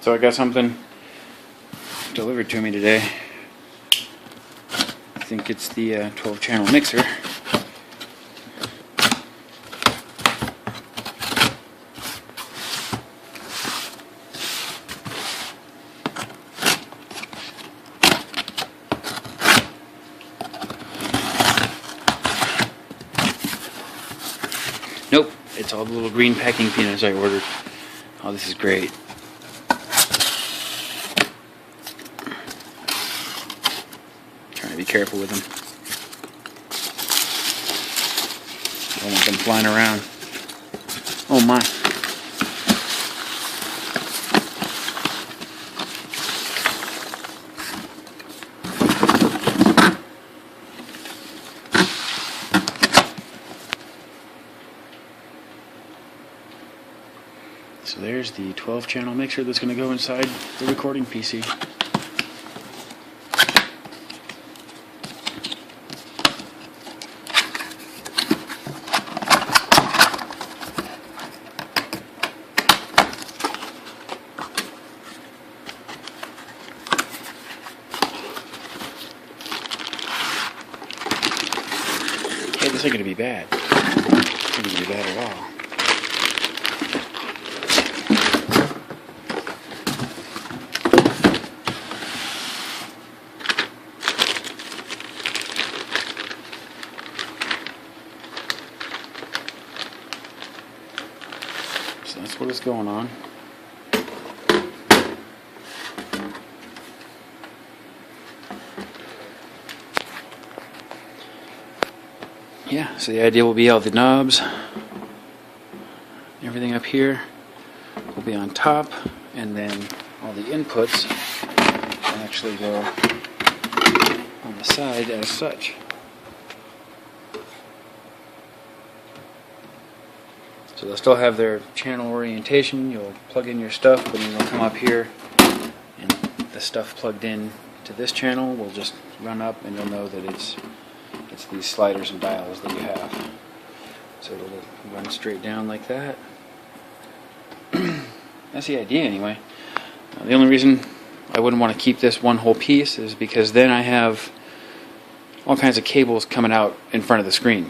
So I got something delivered to me today. I think it's the 12-channel mixer. Nope, it's all the little green packing peanuts I ordered. Oh, this is great. Trying to be careful with them. Don't want them flying around. Oh my. So there's the 12-channel mixer that's going to go inside the recording PC. Hey, this ain't going to be bad. It's not going to be bad at all. So that's what is going on. Yeah, so the idea will be all the knobs, everything up here will be on top, and then all the inputs will actually go on the side as such. So they'll still have their channel orientation. You'll plug in your stuff, but then you'll come up here, and the stuff plugged in to this channel will just run up, and you'll know that it's these sliders and dials that you have. So it'll run straight down like that. That's the idea anyway. The only reason I wouldn't want to keep this one whole piece is because then I have all kinds of cables coming out in front of the screen,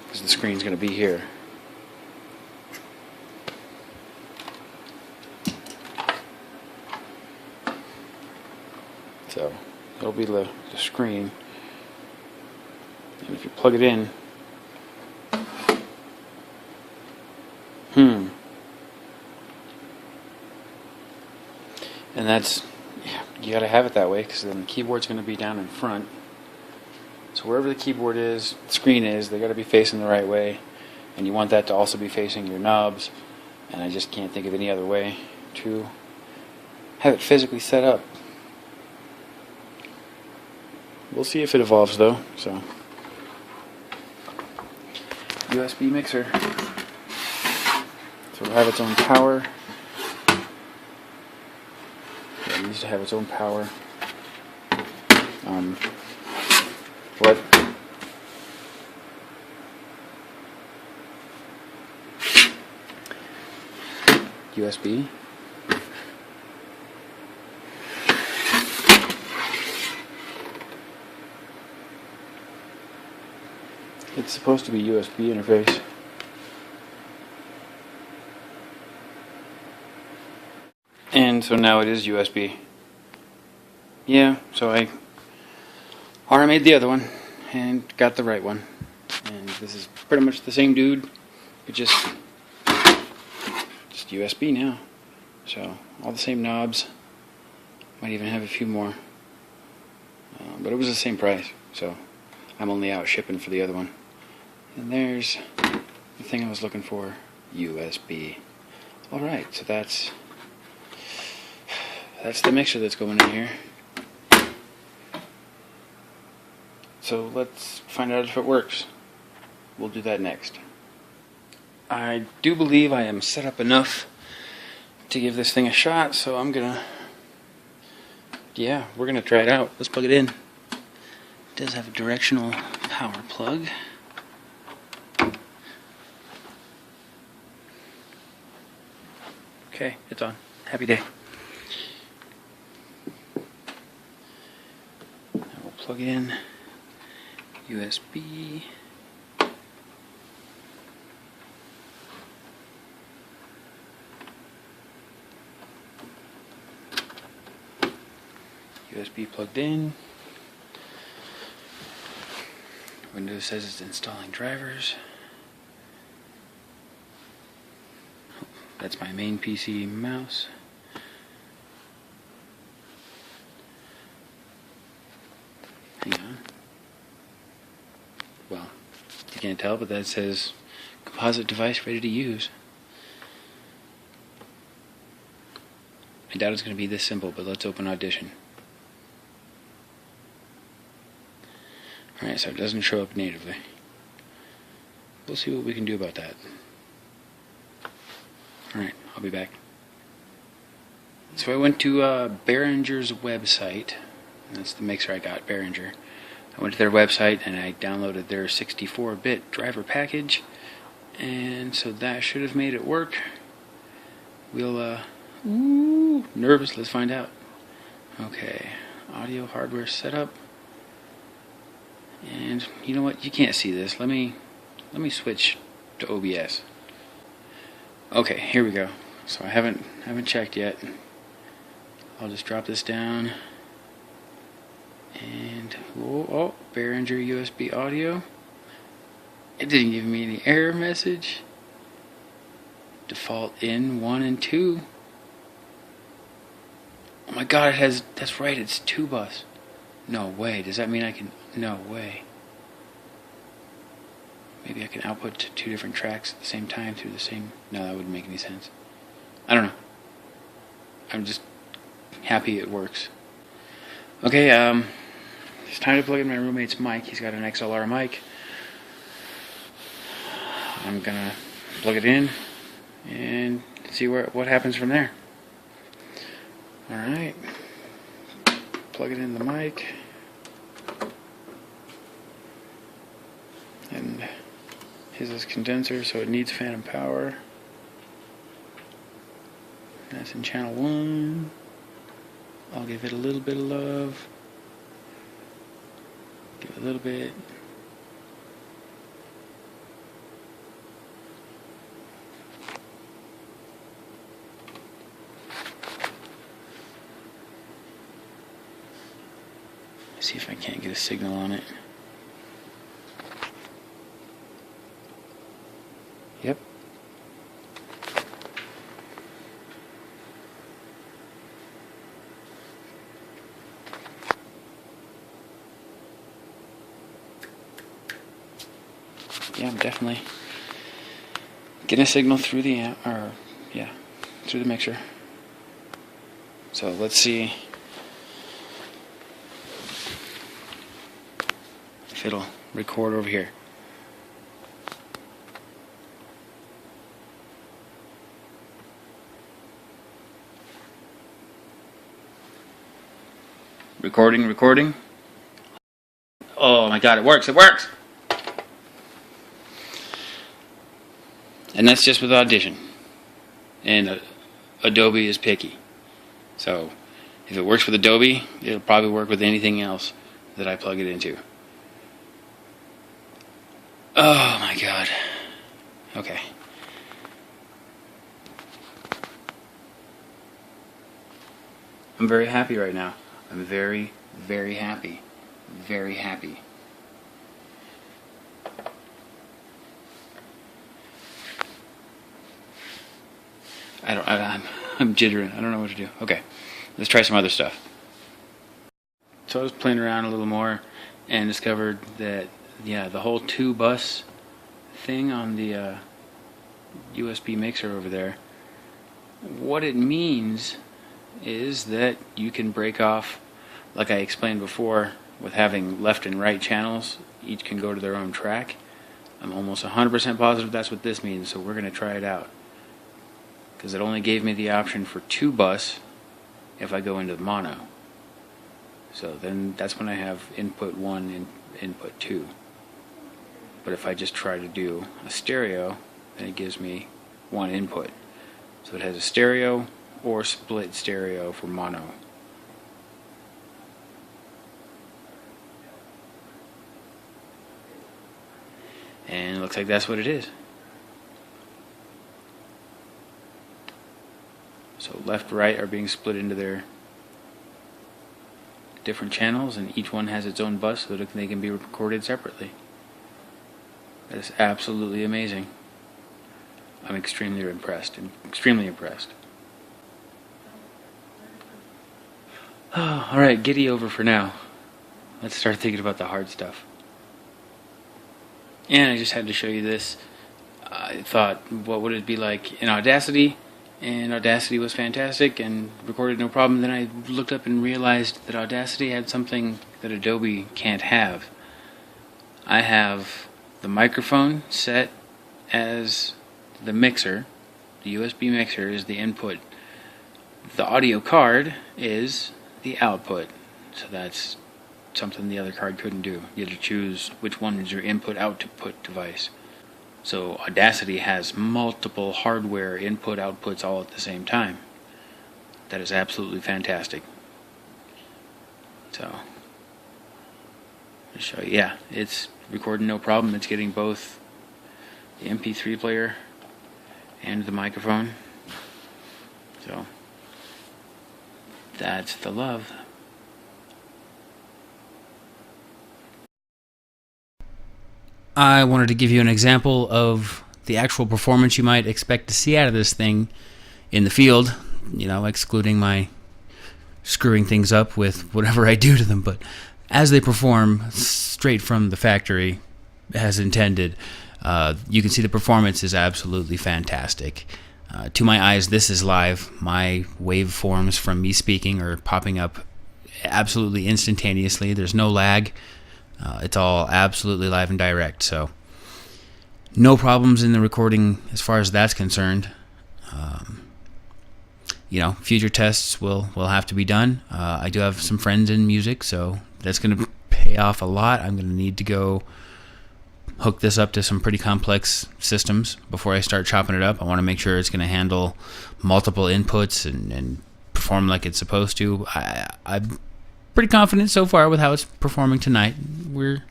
because the screen's going to be here. So it'll be the screen, and if you plug it in, and that's, yeah, you gotta have it that way, because then the keyboard's going to be down in front. So wherever the keyboard is, the screen is, they gotta be facing the right way, and you want that to also be facing your knobs, and I just can't think of any other way to have it physically set up. We'll see if it evolves though. So, USB mixer. So it'll have its own power. Yeah, it needs to have its own power. What? USB. It's supposed to be USB interface. And so now it is USB. Yeah, so I made the other one and got the right one. And this is pretty much the same dude, but just USB now. So all the same knobs. Might even have a few more. But it was the same price, so I'm only out shipping for the other one. And there's the thing I was looking for, USB. Alright, so that's the mixer that's going in here. So let's find out if it works. We'll do that next. I do believe I am set up enough to give this thing a shot, so I'm gonna, yeah, we're gonna try it out. Let's plug it in. It does have a directional power plug. Okay, it's on. Happy day. Now we'll plug in USB. USB plugged in. Windows says it's installing drivers. That's my main PC mouse. Hang on. Well, you can't tell, but that says composite device ready to use. I doubt it's going to be this simple, but let's open Audition. Alright, so it doesn't show up natively. We'll see what we can do about that. Alright, I'll be back. So I went to Behringer's website. That's the mixer I got, Behringer. I went to their website and I downloaded their 64-bit driver package. And so that should have made it work. We'll, nervous, let's find out. Okay, audio hardware setup. And you know what? You can't see this. Let me switch to OBS. Okay, here we go. So I haven't checked yet. I'll just drop this down. And oh, Behringer USB audio. It didn't give me any error message. Default in 1 and 2. Oh my God! It has. That's right. It's 2 bus. No way. Does that mean I can? No way. Maybe I can output to 2 different tracks at the same time through the same... No, that wouldn't make any sense. I don't know. I'm just happy it works. Okay, it's time to plug in my roommate's mic. He's got an XLR mic. I'm gonna plug it in and see what happens from there. Alright. Plug it in the mic. And here's this condenser, so it needs phantom power. That's in channel 1. I'll give it a little bit of love. Give it a little bit. See if I can't get a signal on it. Yep. Yeah, I'm definitely getting a signal through the through the mixer. So let's see if it'll record over here. Recording. Oh my God, it works! And that's just with Audition. And Adobe is picky. So if it works with Adobe, it'll probably work with anything else that I plug it into. Oh my God. Okay. I'm very happy right now. I'm very, very happy. Very happy. I'm jittering. I don't know what to do. Okay, let's try some other stuff. So I was playing around a little more and discovered that, yeah, the whole 2 bus thing on the USB mixer over there, what it means is that you can break off, like I explained before, with having left and right channels. Each can go to their own track. I'm almost 100% positive that's what this means, so we're going to try it out. Because it only gave me the option for 2 bus if I go into mono. So then that's when I have input 1 and input 2. But if I just try to do a stereo, then it gives me 1 input. So it has a stereo, or split stereo for mono. And it looks like that's what it is. So left, right are being split into their different channels, and each one has its own bus so that they can be recorded separately. That is absolutely amazing. I'm extremely impressed. Alright, giddy over for now. Let's start thinking about the hard stuff. And I just had to show you this. I thought, what would it be like in Audacity? And Audacity was fantastic and recorded no problem. Then I looked up and realized that Audacity had something that Adobe can't have. I have the microphone set as the mixer. The USB mixer is the input. The audio card is the output. So that's something the other card couldn't do. You had to choose which one is your input-output device. So Audacity has multiple hardware input-outputs all at the same time. That is absolutely fantastic. So, I'll show you. Yeah, it's recording no problem. It's getting both the MP3 player and the microphone. So, that's the love. I wanted to give you an example of the actual performance you might expect to see out of this thing in the field, excluding my screwing things up with whatever I do to them, but as they perform straight from the factory as intended, you can see the performance is absolutely fantastic. To my eyes, this is live. My waveforms from me speaking are popping up absolutely instantaneously. There's no lag. It's all absolutely live and direct, so no problems in the recording as far as that's concerned. Future tests will have to be done. I do have some friends in music, so that's going to pay off a lot. I'm going to need to go hook this up to some pretty complex systems before I start chopping it up. I want to make sure it's going to handle multiple inputs and perform like it's supposed to. I'm pretty confident so far with how it's performing tonight. We're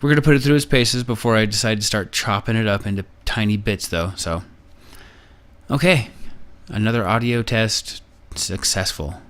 going to put it through its paces before I decide to start chopping it up into tiny bits, though. So, okay, another audio test successful.